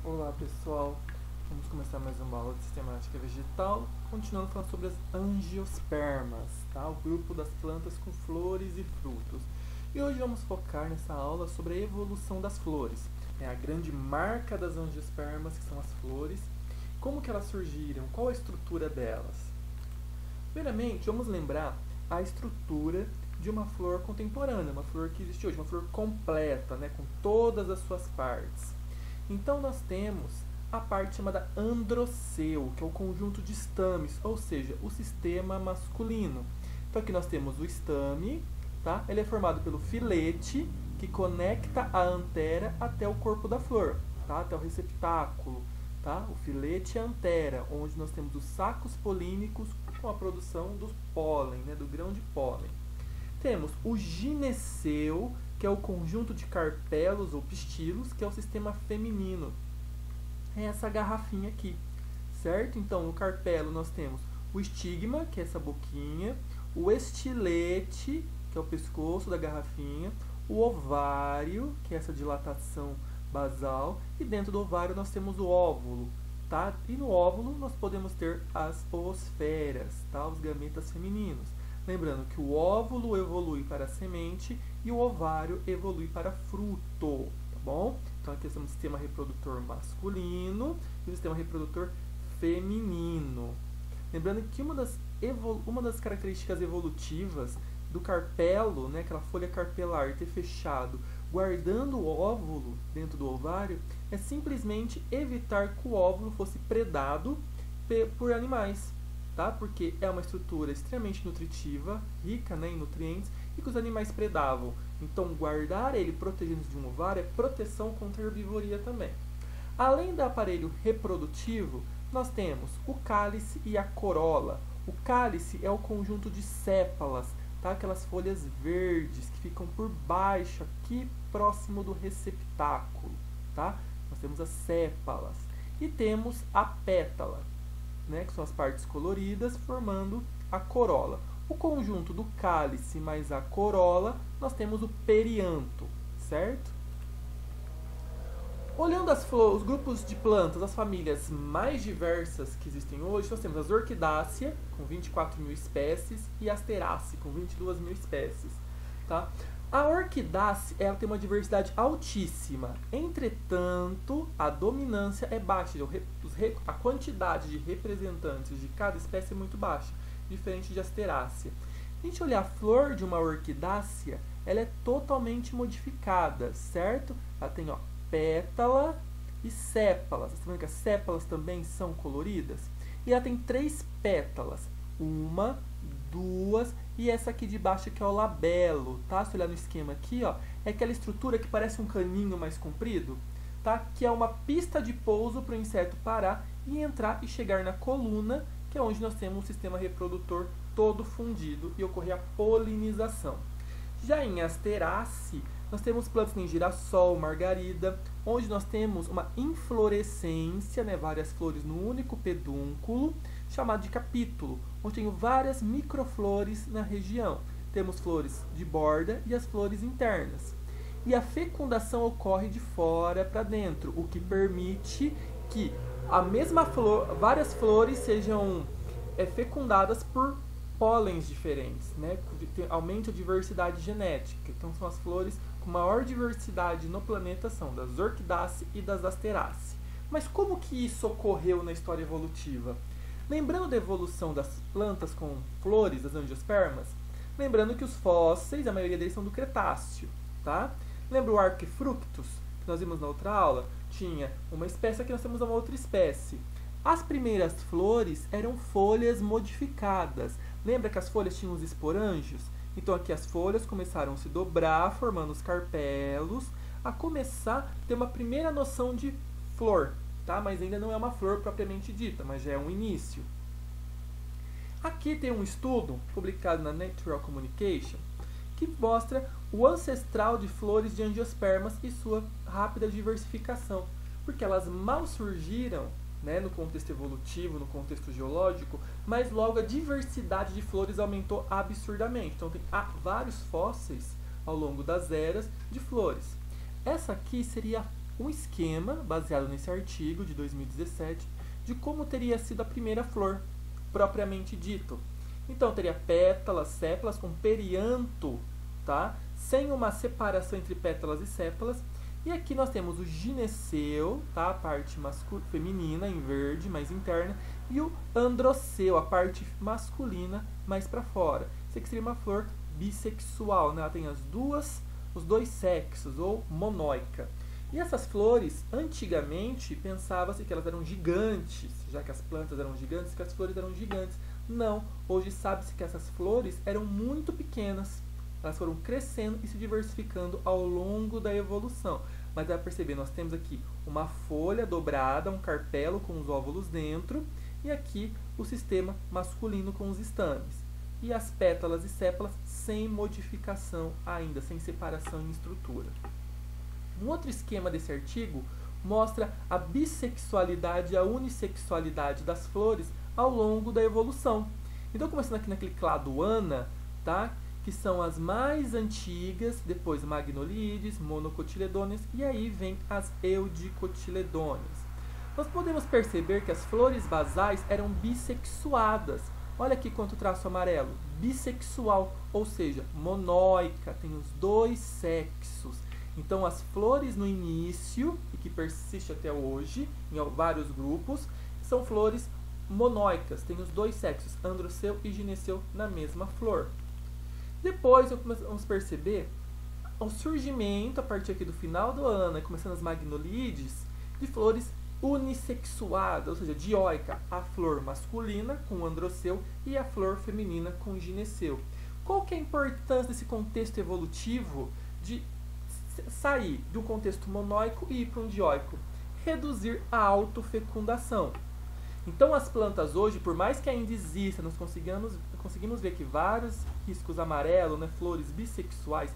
Olá pessoal, vamos começar mais uma aula de sistemática vegetal, continuando falando sobre as angiospermas, tá? O grupo das plantas com flores e frutos. E hoje vamos focar nessa aula sobre a evolução das flores. É a grande marca das angiospermas, que são as flores, como que elas surgiram, qual a estrutura delas. Primeiramente, vamos lembrar a estrutura de uma flor contemporânea, uma flor que existe hoje, uma flor completa, né, com todas as suas partes. Então nós temos a parte chamada androceu, que é o conjunto de estames, ou seja, o sistema masculino. Então aqui nós temos o estame, tá? Ele é formado pelo filete, que conecta a antera até o corpo da flor, tá? Até o receptáculo, tá? O filete e a antera, onde nós temos os sacos polínicos com a produção do pólen, né? Do grão de pólen. Temos o gineceu, que é o conjunto de carpelos ou pistilos, que é o sistema feminino. É essa garrafinha aqui, certo? Então, no carpelo nós temos o estigma, que é essa boquinha, o estilete, que é o pescoço da garrafinha, o ovário, que é essa dilatação basal, e dentro do ovário nós temos o óvulo, tá? E no óvulo nós podemos ter as oosferas, tá? Os gametas femininos. Lembrando que o óvulo evolui para a semente e o ovário evolui para fruto, tá bom? Então aqui temos o sistema reprodutor masculino e o sistema reprodutor feminino. Lembrando que uma das características evolutivas do carpelo, né, aquela folha carpelar ter fechado, guardando o óvulo dentro do ovário, é simplesmente evitar que o óvulo fosse predado por animais. Tá? Porque é uma estrutura extremamente nutritiva, rica, né, em nutrientes, e que os animais predavam. Então, guardar ele protegendo de um ovário é proteção contra a herbivoria também. Além do aparelho reprodutivo, nós temos o cálice e a corola. O cálice é o conjunto de sépalas, tá? Aquelas folhas verdes que ficam por baixo, aqui próximo do receptáculo. Tá? Nós temos as sépalas. E temos a pétala, né, que são as partes coloridas, formando a corola. O conjunto do cálice mais a corola, nós temos o perianto, certo? Olhando os grupos de plantas, as famílias mais diversas que existem hoje, nós temos as orquidáceas, com 24 mil espécies, e as Asteráceae, com 22 mil espécies. Tá? A orquidácea ela tem uma diversidade altíssima, entretanto, a dominância é baixa, a quantidade de representantes de cada espécie é muito baixa, diferente de Asterácea. Se a gente olhar a flor de uma orquidácea, ela é totalmente modificada, certo? Ela tem pétala e sépalas. Você está vendo que as sépalas também são coloridas? E ela tem 3 pétalas, uma, duas e essa aqui de baixo que é o labelo, tá? Se olhar no esquema aqui, ó, é aquela estrutura que parece um caninho mais comprido, tá? Que é uma pista de pouso para o inseto parar e entrar e chegar na coluna, que é onde nós temos um sistema reprodutor todo fundido e ocorrer a polinização. Já em Asterácea, nós temos plantas em girassol, margarida, onde nós temos uma inflorescência, né, várias flores no único pedúnculo, chamado de capítulo, onde tem várias microflores na região. Temos flores de borda e as flores internas. E a fecundação ocorre de fora para dentro, o que permite que a mesma flor, várias flores sejam fecundadas por pólens diferentes, né? Aumenta a diversidade genética. Então são as flores com maior diversidade no planeta, são das orquidáceas e das asteráceas. Mas como que isso ocorreu na história evolutiva? Lembrando da evolução das plantas com flores, das angiospermas, lembrando que os fósseis, a maioria deles são do Cretáceo, tá? Lembra o Arquefructus, que nós vimos na outra aula? Tinha uma espécie, aqui nós temos uma outra espécie. As primeiras flores eram folhas modificadas. Lembra que as folhas tinham os esporângios? Então aqui as folhas começaram a se dobrar, formando os carpelos, a começar a ter uma primeira noção de flor, tá? Mas ainda não é uma flor propriamente dita, mas já é um início. Aqui tem um estudo publicado na Natural Communication que mostra o ancestral de flores de angiospermas e sua rápida diversificação, porque elas mal surgiram, né, no contexto evolutivo, no contexto geológico, mas logo a diversidade de flores aumentou absurdamente. Então tem vários fósseis ao longo das eras de flores. Essa aqui seria a um esquema baseado nesse artigo de 2017 de como teria sido a primeira flor, propriamente dito. Então teria pétalas, sépalas com perianto, tá? Sem uma separação entre pétalas e sépalas. E aqui nós temos o gineceu, tá? A parte feminina em verde, mais interna, e o androceu, a parte masculina mais para fora. Isso aqui seria uma flor bissexual, né? Ela tem os dois sexos, ou monóica. E essas flores, antigamente, pensava-se que elas eram gigantes, já que as plantas eram gigantes, que as flores eram gigantes. Não, hoje sabe-se que essas flores eram muito pequenas. Elas foram crescendo e se diversificando ao longo da evolução. Mas dá para perceber, nós temos aqui uma folha dobrada, um carpelo com os óvulos dentro, e aqui o sistema masculino com os estames. E as pétalas e sépalas sem modificação ainda, sem separação em estrutura. Um outro esquema desse artigo mostra a bissexualidade e a unissexualidade das flores ao longo da evolução. Então, começando aqui naquele cladoana, tá? Que são as mais antigas, depois magnolides, monocotiledôneas, e aí vem as eudicotiledôneas. Nós podemos perceber que as flores basais eram bissexuadas. Olha aqui quanto traço amarelo, bissexual, ou seja, monóica, tem os dois sexos. Então, as flores no início, e que persiste até hoje, em vários grupos, são flores monóicas, tem os dois sexos, androceu e gineceu na mesma flor. Depois, vamos perceber o surgimento, a partir aqui do final do ano, começando as magnolides, de flores unissexuadas, ou seja, dioica, a flor masculina com o androceu e a flor feminina com o gineceu. Qual que é a importância desse contexto evolutivo de sair de um contexto monóico e ir para um dioico? Reduzir a autofecundação. Então, as plantas hoje, por mais que ainda exista, nós conseguimos ver que vários riscos amarelos, né, flores bissexuais,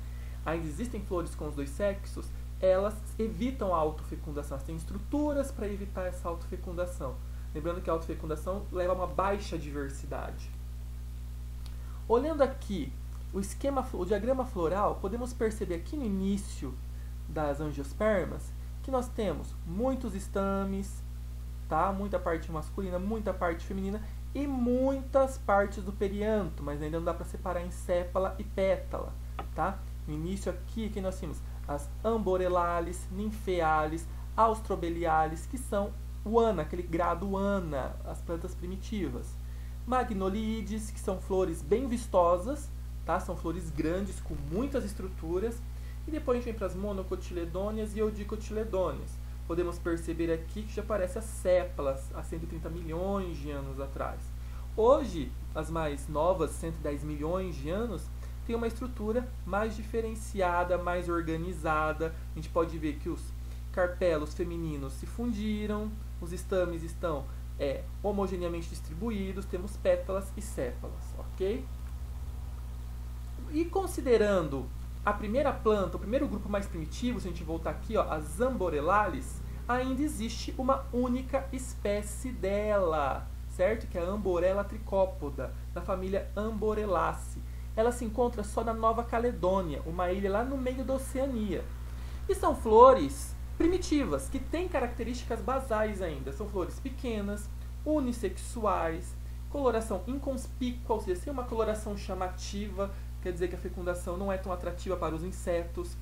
ainda existem flores com os dois sexos, elas evitam a autofecundação, elas têm estruturas para evitar essa autofecundação. Lembrando que a autofecundação leva a uma baixa diversidade. Olhando aqui o diagrama floral, podemos perceber aqui no início das angiospermas que nós temos muitos estames, tá? Muita parte masculina, muita parte feminina e muitas partes do perianto, mas ainda não dá para separar em sépala e pétala, tá? No início aqui nós temos as amborelales, ninfeales, austrobeliales, que são o ana, aquele grado ana, as plantas primitivas. Magnolides, que são flores bem vistosas, tá? São flores grandes com muitas estruturas. E depois a gente vem para as monocotiledôneas e eudicotiledôneas. Podemos perceber aqui que já aparecem as sépalas há 130 milhões de anos atrás. Hoje, as mais novas, 110 milhões de anos, têm uma estrutura mais diferenciada, mais organizada. A gente pode ver que os carpelos femininos se fundiram, os estames estão homogeneamente distribuídos, temos pétalas e sépalas, ok? E considerando a primeira planta, o primeiro grupo mais primitivo, se a gente voltar aqui, ó, as amborelales, ainda existe uma única espécie dela, certo? Que é a Amborella tricópoda, da família Amborelaceae. Ela se encontra só na Nova Caledônia, uma ilha lá no meio da Oceania. E são flores primitivas, que têm características basais ainda. São flores pequenas, unissexuais, coloração inconspícua, ou seja, sem uma coloração chamativa, quer dizer que a fecundação não é tão atrativa para os insetos.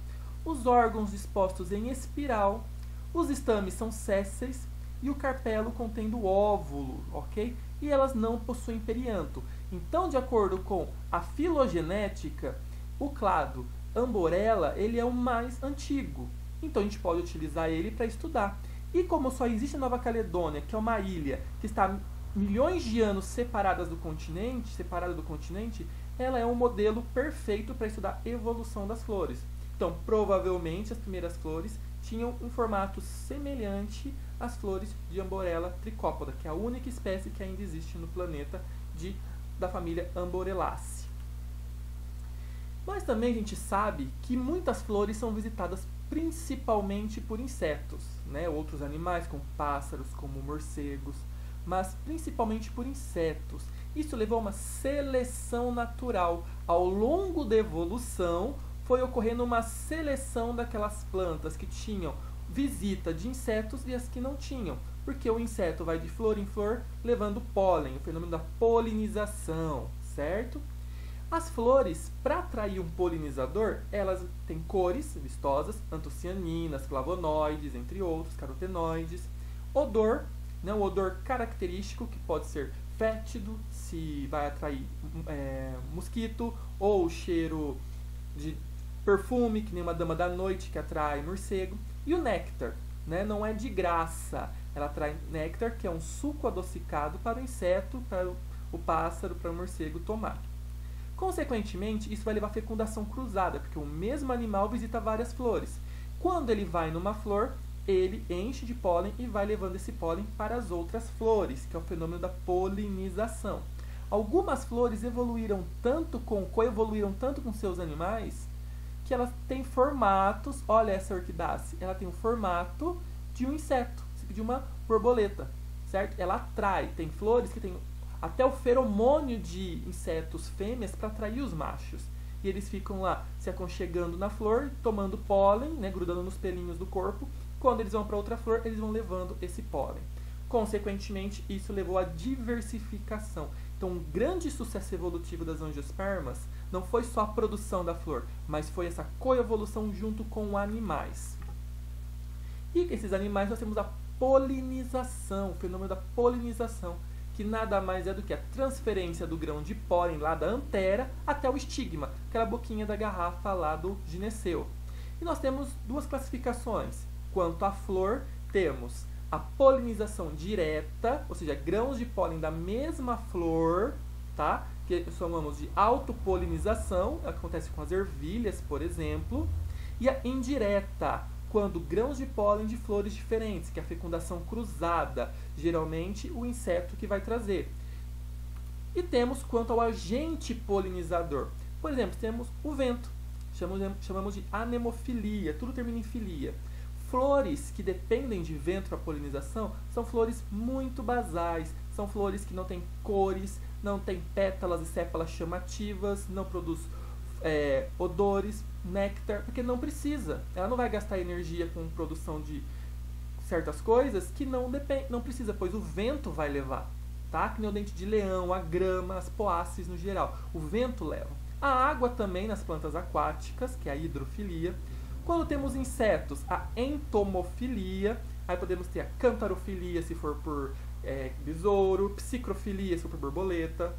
Os órgãos dispostos em espiral, os estames são sésseis e o carpelo contendo óvulo, ok? E elas não possuem perianto. Então, de acordo com a filogenética, o clado Amborella, ele é o mais antigo. Então, a gente pode utilizar ele para estudar. E como só existe a Nova Caledônia, que é uma ilha que está milhões de anos separada do continente, ela é um modelo perfeito para estudar a evolução das flores. Então, provavelmente, as primeiras flores tinham um formato semelhante às flores de Amborella tricópoda, que é a única espécie que ainda existe no planeta da família Amborelaceae. Mas também a gente sabe que muitas flores são visitadas principalmente por insetos, né? Outros animais, como pássaros, como morcegos, mas principalmente por insetos. Isso levou a uma seleção natural. Ao longo da evolução, foi ocorrendo uma seleção daquelas plantas que tinham visita de insetos e as que não tinham, porque o inseto vai de flor em flor levando pólen, o fenômeno da polinização, certo? As flores, para atrair um polinizador, elas têm cores vistosas, antocianinas, flavonoides, entre outros, carotenoides. Odor, né, o odor característico, que pode ser fétido, se vai atrair mosquito, ou cheiro de perfume, que nem uma dama da noite, que atrai morcego. E o néctar, né, não é de graça, ela atrai néctar, que é um suco adocicado para o inseto, para o pássaro, para o morcego tomar. Consequentemente, isso vai levar à fecundação cruzada, porque o mesmo animal visita várias flores. Quando ele vai numa flor, ele enche de pólen e vai levando esse pólen para as outras flores, que é o fenômeno da polinização. Algumas flores coevoluíram tanto com seus animais, que elas têm formatos, olha essa orquidácea, ela tem o formato de um inseto, de uma borboleta, certo? Ela atrai, tem flores que tem até o feromônio de insetos fêmeas para atrair os machos. E eles ficam lá se aconchegando na flor, tomando pólen, né, grudando nos pelinhos do corpo. Quando eles vão para outra flor, eles vão levando esse pólen. Consequentemente, isso levou à diversificação. Então, um grande sucesso evolutivo das angiospermas não foi só a produção da flor, mas foi essa coevolução junto com animais. E esses animais nós temos a polinização, o fenômeno da polinização, que nada mais é do que a transferência do grão de pólen lá da antera até o estigma, aquela boquinha da garrafa lá do gineceu. E nós temos duas classificações. Quanto à flor, temos a polinização direta, ou seja, grãos de pólen da mesma flor, tá? Que chamamos de autopolinização, acontece com as ervilhas, por exemplo. E a indireta, quando grãos de pólen de flores diferentes, que é a fecundação cruzada, geralmente o inseto que vai trazer. E temos quanto ao agente polinizador. Por exemplo, temos o vento, chamamos de anemofilia, tudo termina em filia. Flores que dependem de vento para polinização são flores muito basais, são flores que não têm cores, não têm pétalas e sépalas chamativas, não produz odores, néctar, porque não precisa. Ela não vai gastar energia com produção de certas coisas que não precisa, pois o vento vai levar, tá? Que nem o dente de leão, a grama, as poáceas no geral. O vento leva. A água também nas plantas aquáticas, que é a hidrofilia. Quando temos insetos, a entomofilia. Aí podemos ter a cantarofilia, se for por besouro, psicrofilia, se for por borboleta.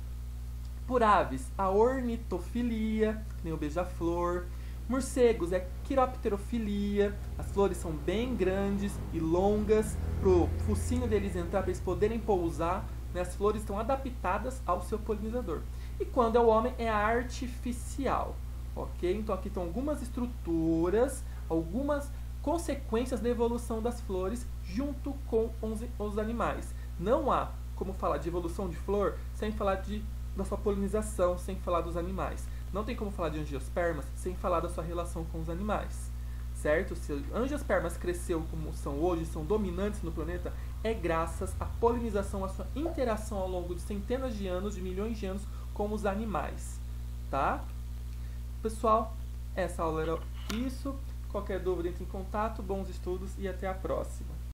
Por aves, a ornitofilia, que nem o beija-flor. Morcegos é quiropterofilia, as flores são bem grandes e longas para o focinho deles entrar, para eles poderem pousar, né? As flores estão adaptadas ao seu polinizador. E quando é o homem, é a artificial, ok? Então aqui estão algumas estruturas, algumas consequências da evolução das flores junto com os animais. Não há como falar de evolução de flor sem falar da sua polinização, sem falar dos animais. Não tem como falar de angiospermas sem falar da sua relação com os animais, certo? Se angiospermas cresceu como são hoje, são dominantes no planeta, é graças à polinização, à sua interação ao longo de centenas de anos, de milhões de anos com os animais, tá? Pessoal, essa aula era isso. Qualquer dúvida, entre em contato. Bons estudos e até a próxima.